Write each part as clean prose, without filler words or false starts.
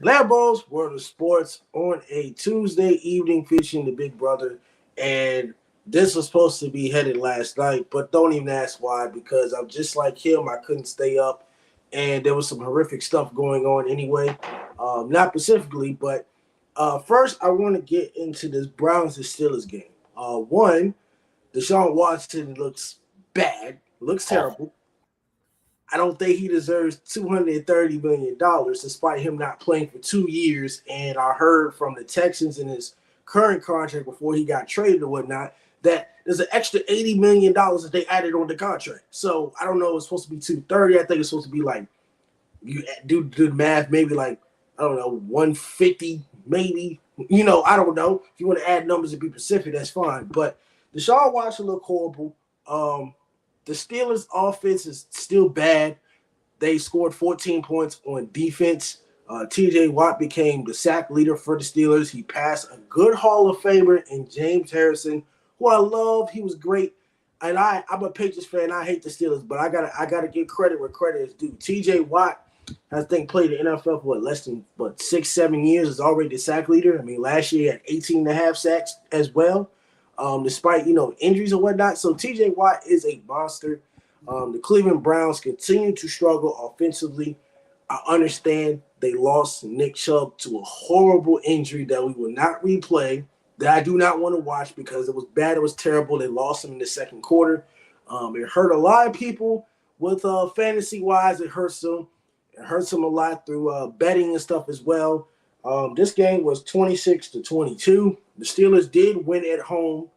Lambo's World of Sports on a Tuesday evening featuring the Big Brother. And this was supposed to be headed last night, but don't even ask why because I'm just like him. I couldn't stay up. And there was some horrific stuff going on anyway. Not specifically, but first I want to get into this Browns and Steelers game. One, Deshaun Watson looks bad, looks Awful. terrible. I don't think he deserves $230 million, despite him not playing for 2 years. And I heard from the Texans in his current contract before he got traded or whatnot that there's an extra $80 million that they added on the contract. So I don't know. It's supposed to be 230. I think it's supposed to be like you do the math, maybe like I don't know 150, maybe. I don't know. If you want to add numbers and be specific, that's fine. But Deshaun Watson looked horrible. The Steelers' offense is still bad. They scored 14 points on defense. TJ Watt became the sack leader for the Steelers. He passed a good Hall of Famer in James Harrison, who I love. He was great. And I'm a Patriots fan. I hate the Steelers, but I gotta give credit where credit is due. TJ Watt, I think, played the NFL for less than 6-7 years. Is already the sack leader. I mean, last year he had 18 and a half sacks as well, despite injuries and whatnot. So TJ Watt is a monster. The Cleveland Browns continue to struggle offensively. I understand they lost Nick Chubb to a horrible injury that we will not replay, that I do not want to watch because it was bad. It was terrible. They lost him in the second quarter. It hurt a lot of people with fantasy-wise. It hurts them. It hurts them a lot through betting and stuff as well. This game was 26-22. The Steelers did win at home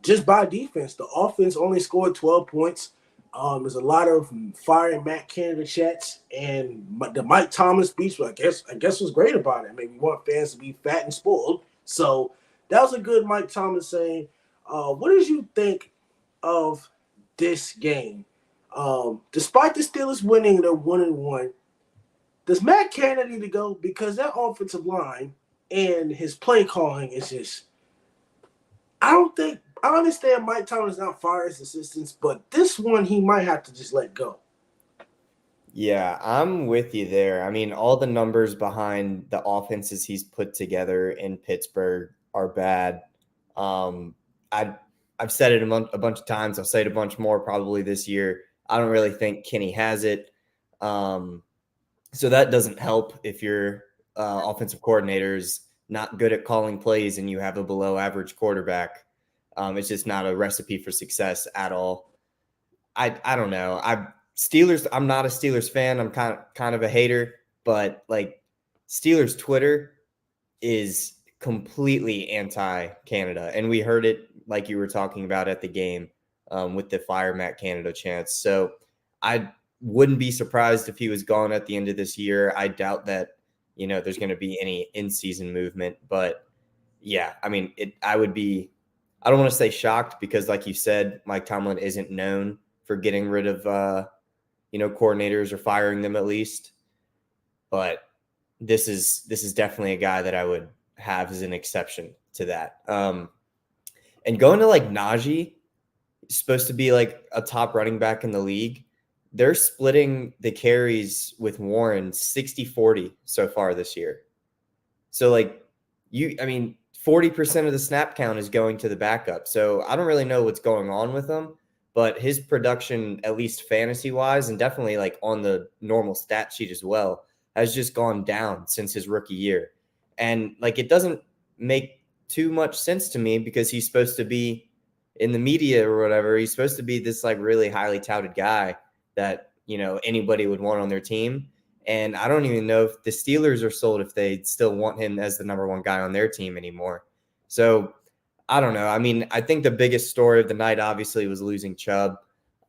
just by defense. The offense only scored 12 points. There's a lot of fire and Matt Canada chats, and the Mike Thomas speech, I guess was great about it. I mean, we want fans to be fat and spoiled. So that was a good Mike Thomas saying. What did you think of this game? Despite the Steelers winning, they're 1-1. Does Matt Canada need to go? Because that offensive line and his play calling is just. I understand Mike Thomas not fire his assistants, but this one he might have to just let go. Yeah, I'm with you there. I mean, all the numbers behind the offenses he's put together in Pittsburgh are bad. I I've said it a bunch of times. I'll say it a bunch more probably this year. I don't really think Kenny has it. So that doesn't help if your offensive coordinator is not good at calling plays and you have a below average quarterback. It's just not a recipe for success at all. I don't know. I'm not a Steelers fan. I'm kind of a hater, but like Steelers Twitter is completely anti-Canada, and we heard it like you were talking about at the game with the Fire Matt Canada chants. So I wouldn't be surprised if he was gone at the end of this year. I doubt that there's going to be any in-season movement, but yeah, I mean, I don't want to say shocked because, like you said, Mike Tomlin isn't known for getting rid of coordinators or firing them at least, but this is definitely a guy that I would have as an exception to that. And going to like Najee, supposed to be like a top running back in the league. They're splitting the carries with Warren 60-40 so far this year. So 40% of the snap count is going to the backup. So I don't really know what's going on with him, but his production, at least fantasy wise, and definitely like on the normal stat sheet as well, has just gone down since his rookie year. And like, it doesn't make too much sense to me because he's supposed to be in the media or whatever. He's supposed to be this like really highly touted guy that, anybody would want on their team. And I don't even know if the Steelers are sold if they still want him as the number one guy on their team anymore. So I don't know. I mean, I think the biggest story of the night obviously was losing Chubb.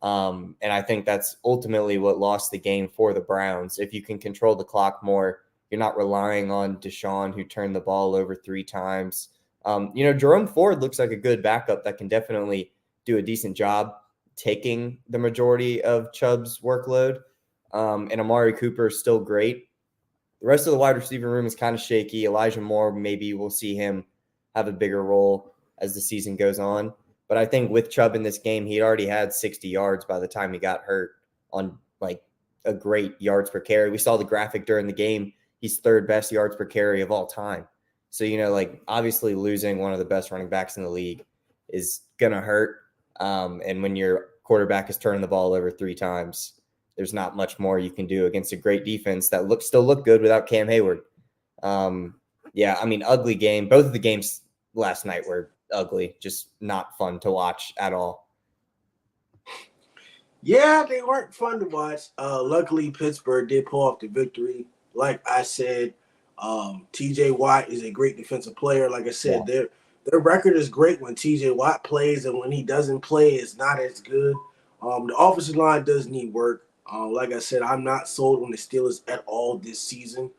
And I think that's ultimately what lost the game for the Browns. If you can control the clock more, you're not relying on Deshaun, who turned the ball over 3 times. Jerome Ford looks like a good backup that can definitely do a decent job taking the majority of Chubb's workload. And Amari Cooper is still great. The rest of the wide receiver room is kind of shaky. Elijah Moore, maybe we'll see him have a bigger role as the season goes on. But I think with Chubb in this game, he already had 60 yards by the time he got hurt on like a great yards per carry. We saw the graphic during the game. he's third best yards per carry of all time. So, like obviously losing one of the best running backs in the league is going to hurt. And when your quarterback is turning the ball over 3 times, there's not much more you can do against a great defense that still look good without Cam Hayward. Ugly game. Both of the games last night were ugly, just not fun to watch at all. Yeah, they weren't fun to watch. Luckily, Pittsburgh did pull off the victory. Like I said, TJ Watt is a great defensive player. Like I said, their record is great when TJ Watt plays, and when he doesn't play, it's not as good. The offensive line does need work. Like I said, I'm not sold on the Steelers at all this season.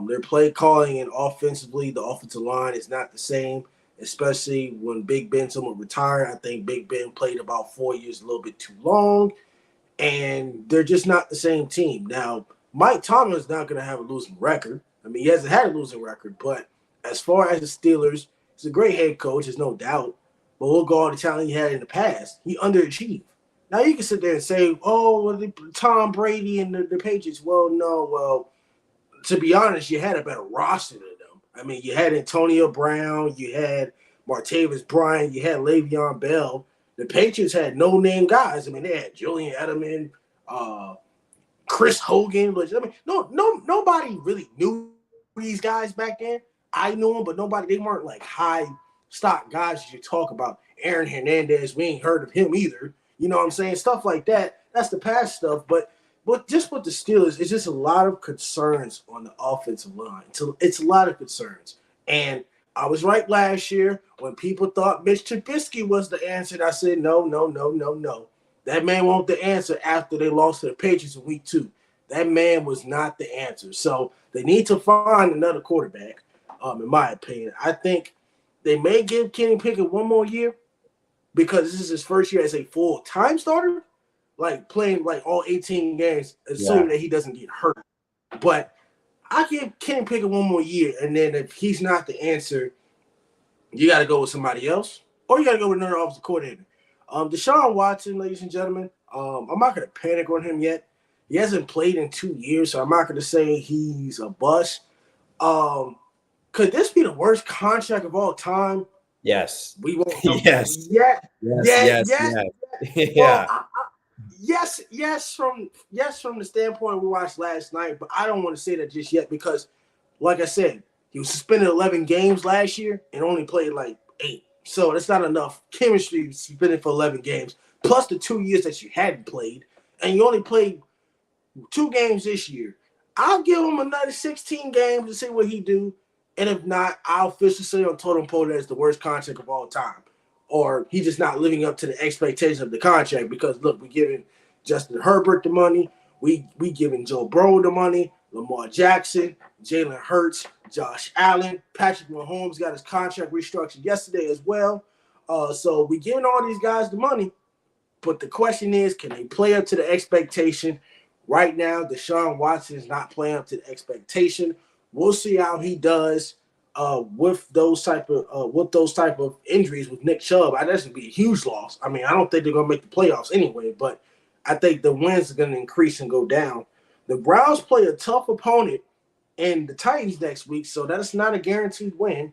Their play calling and offensively, the offensive line is not the same, especially when Big Ben somewhat retired. I think Big Ben played about 4 years, a little bit too long, and they're just not the same team. Now, Mike Tomlin is not going to have a losing record. I mean, he hasn't had a losing record, but as far as the Steelers, he's a great head coach, there's no doubt. But we'll go all the talent he had in the past. He underachieved. Now, you can sit there and say, oh, well, Tom Brady and the Patriots. Well, no, to be honest, you had a better roster than them. I mean, you had Antonio Brown, you had Martavis Bryant, you had Le'Veon Bell. The Patriots had no-name guys. I mean, they had Julian Edelman, Chris Hogan. Nobody really knew these guys back then. I knew them, but they weren't like high stock guys you talk about. Aaron Hernandez, we ain't heard of him either. You know what I'm saying? Stuff like that. That's the past stuff. But just with the Steelers, it's just a lot of concerns on the offensive line. So it's a lot of concerns. And I was right last year when people thought Mitch Trubisky was the answer. And I said, no. That man wasn't the answer after they lost to the Patriots in week 2. That man was not the answer. So they need to find another quarterback, in my opinion. I think they may give Kenny Pickett one more year because this is his first year as a full-time starter, like playing like all 18 games, assuming that he doesn't get hurt. But I give Kenny Pickett one more year, and then if he's not the answer, you got to go with somebody else, or you got to go with another offensive coordinator. Deshaun Watson, ladies and gentlemen, I'm not going to panic on him yet. He hasn't played in 2 years, so I'm not going to say he's a bust. Could this be the worst contract of all time? Yes. We won't. Yes. Yes. Yeah. Yes. From the standpoint we watched last night, but I don't want to say that just yet because, like I said, he was suspended 11 games last year and only played like 8. So that's not enough chemistry suspended for 11 games, plus the 2 years that you hadn't played, and you only played 2 games this year. I'll give him another 16 games to see what he do. And if not, I'll officially say on Totem Pole that it's the worst contract of all time. Or he's just not living up to the expectations of the contract because, look, we're giving Justin Herbert the money. We giving Joe Burrow the money, Lamar Jackson, Jalen Hurts, Josh Allen. Patrick Mahomes got his contract restructured yesterday as well. So we giving all these guys the money. But the question is, can they play up to the expectation? Right now, Deshaun Watson is not playing up to the expectation. We'll see how he does with those type of injuries with Nick Chubb. That's going to be a huge loss. I mean, I don't think they're going to make the playoffs anyway, but I think the wins are going to increase and go down. The Browns play a tough opponent in the Titans next week, so that's not a guaranteed win.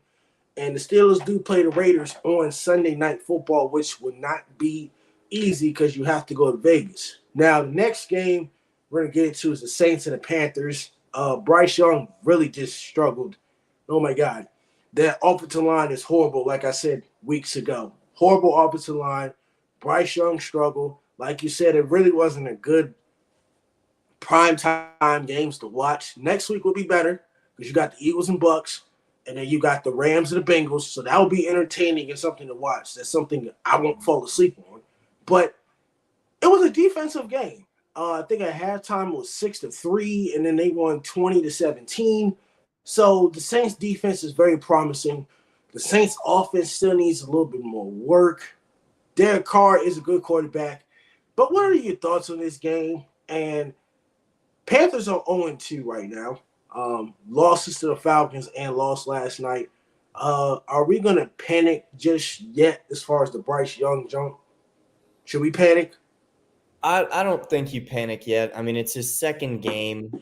And the Steelers do play the Raiders on Sunday Night Football, which would not be easy because you have to go to Vegas. Now, the next game we're going to get into is the Saints and the Panthers. Bryce Young really just struggled. Oh, my God. That offensive line is horrible, like I said weeks ago. Horrible offensive line. Bryce Young struggled. Like you said, it really wasn't a good primetime games to watch. Next week will be better because you got the Eagles and Bucks, and then you got the Rams and the Bengals. So that will be entertaining and something to watch. That's something I won't fall asleep on. But it was a defensive game. I think at halftime it was 6-3, and then they won 20-17. So the Saints defense is very promising. The Saints offense still needs a little bit more work. Derek Carr is a good quarterback. But what are your thoughts on this game? And Panthers are 0-2 right now. Losses to the Falcons and lost last night. Are we going to panic just yet as far as the Bryce Young jump? Should we panic? I don't think you panic yet. I mean, it's his second game.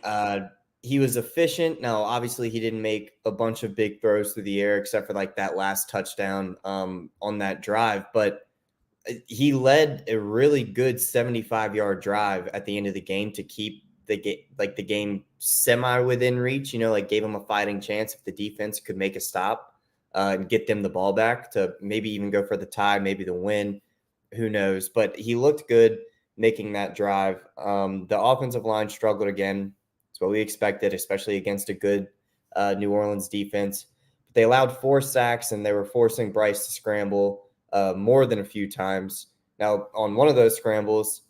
he was efficient. Now, obviously, he didn't make a bunch of big throws through the air except for like that last touchdown on that drive, but he led a really good 75-yard drive at the end of the game to keep the game semi within reach, like gave him a fighting chance if the defense could make a stop and get them the ball back to maybe even go for the tie, maybe the win, who knows. But he looked good making that drive. The offensive line struggled again. It's what we expected, especially against a good New Orleans defense. But they allowed 4 sacks, and they were forcing Bryce to scramble more than a few times. Now, on one of those scrambles,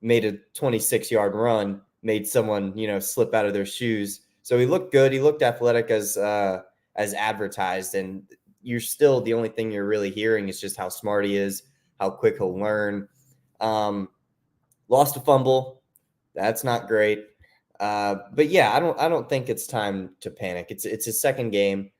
made a 26-yard run, made someone, slip out of their shoes. So he looked good. He looked athletic as advertised. And you're still, the only thing you're really hearing is just how smart he is, how quick he'll learn. Lost a fumble. That's not great. But yeah, I don't think it's time to panic. It's his second game.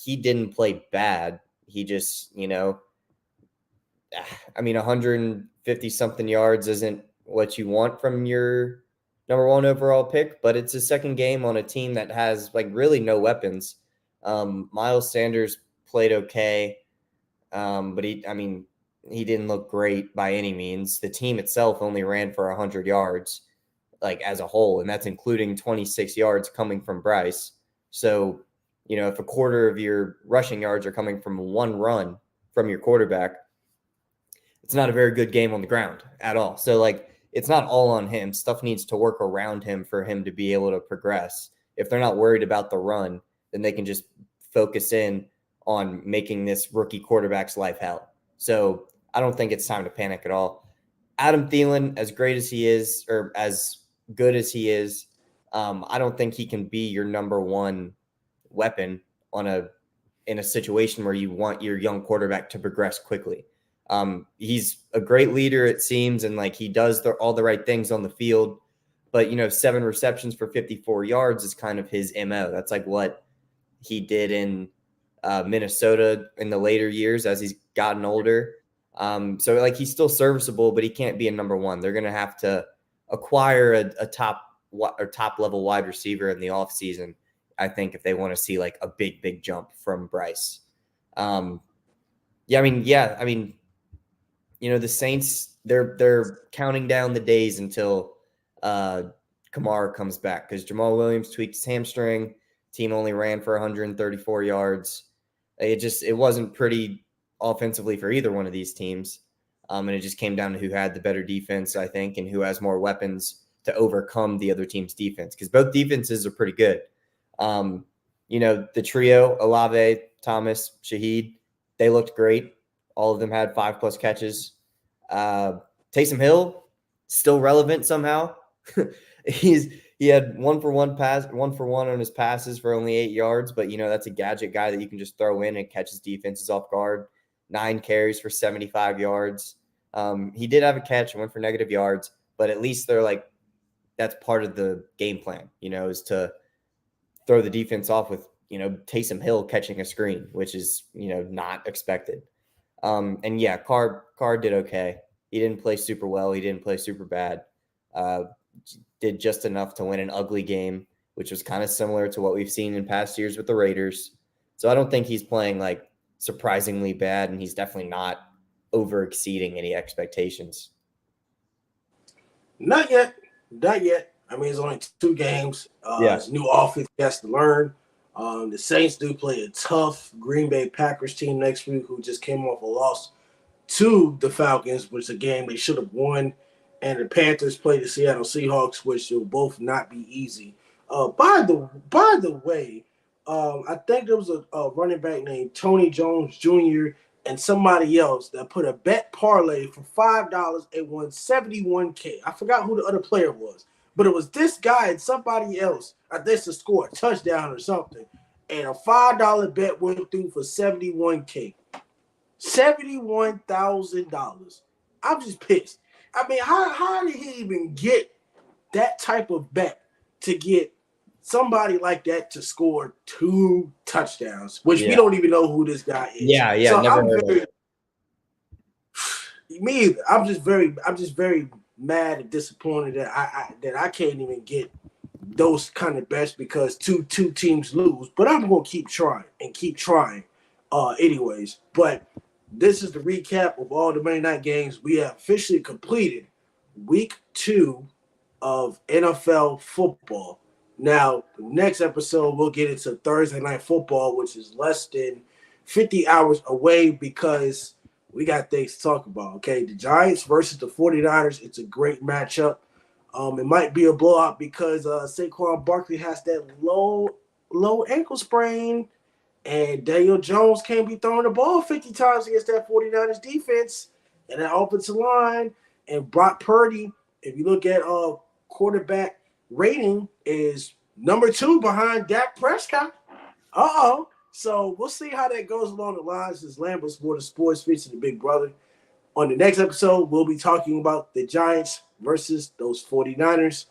He didn't play bad. He just, 150 something yards isn't what you want from your number 1 overall pick, but it's his second game on a team that has like really no weapons. Miles Sanders played okay. But he didn't look great by any means. The team itself only ran for 100 yards, like as a whole, and that's including 26 yards coming from Bryce. So, if a quarter of your rushing yards are coming from one run from your quarterback, it's not a very good game on the ground at all. So, like, it's not all on him. Stuff needs to work around him for him to be able to progress. If they're not worried about the run, then they can just focus in on making this rookie quarterback's life hell. So I don't think it's time to panic at all. Adam Thielen, as great as he is, or as good as he is, I don't think he can be your number 1 weapon in a situation where you want your young quarterback to progress quickly. He's a great leader, it seems, and like he does all the right things on the field. But 7 receptions for 54 yards is kind of his MO. That's like what he did in Minnesota in the later years as he's gotten older. So like he's still serviceable, but he can't be a number 1. They're going to have to acquire a top level wide receiver in the offseason, I think, if they want to see like a big jump from Bryce. The Saints, they're counting down the days until Kamara comes back, because Jamal Williams tweaked his hamstring. Team only ran for 134 yards. It wasn't pretty offensively for either one of these teams. And it just came down to who had the better defense, I think, and who has more weapons to overcome the other team's defense, because both defenses are pretty good. The trio, Olave, Thomas, Shaheed, they looked great. All of them had 5+ catches. Taysom Hill, still relevant somehow. He had 1 for 1 on his passes for only 8 yards, but that's a gadget guy that you can just throw in and catches defenses off guard. 9 carries for 75 yards. He did have a catch and went for negative yards, but at least they're like, that's part of the game plan, is to throw the defense off with, Taysom Hill catching a screen, which is, not expected. Carr did okay. He didn't play super well. He didn't play super bad. Did just enough to win an ugly game, which was kind of similar to what we've seen in past years with the Raiders. So I don't think he's playing like surprisingly bad, and he's definitely not over exceeding any expectations. Not yet. It's only 2 games. It's a new offense he has to learn. The Saints do play a tough Green Bay Packers team next week, who just came off a loss to the Falcons, which is a game they should have won. And the Panthers play the Seattle Seahawks, which will both not be easy. By the way, I think there was a running back named Tony Jones Jr. and somebody else that put a bet parlay for $5 and won $71K. I forgot who the other player was, but it was this guy and somebody else. I think to score a touchdown or something, and a $5 bet went through for $71K, $71,000. I'm just pissed. How did he even get that type of bet to get somebody like that to score 2 touchdowns, which we don't even know who this guy is? Yeah. So never heard of it. Me either. I'm just very mad and disappointed that I can't even get those kind of bets because two teams lose. But I'm gonna keep trying and keep trying. Anyways, but this is the recap of all the Monday night games. We have officially completed week 2 of NFL football. Now, the next episode, we'll get into Thursday night football, which is less than 50 hours away because we got things to talk about. Okay, the Giants versus the 49ers. It's a great matchup. It might be a blowout because Saquon Barkley has that low ankle sprain, and Daniel Jones can't be throwing the ball 50 times against that 49ers defense and that offensive line. And Brock Purdy, if you look at quarterback rating, is number 2 behind Dak Prescott. So we'll see how that goes along the lines as Lambo Sport of Sports featuring the Big Brother. On the next episode, we'll be talking about the Giants versus those 49ers.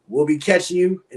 We'll be catching you in the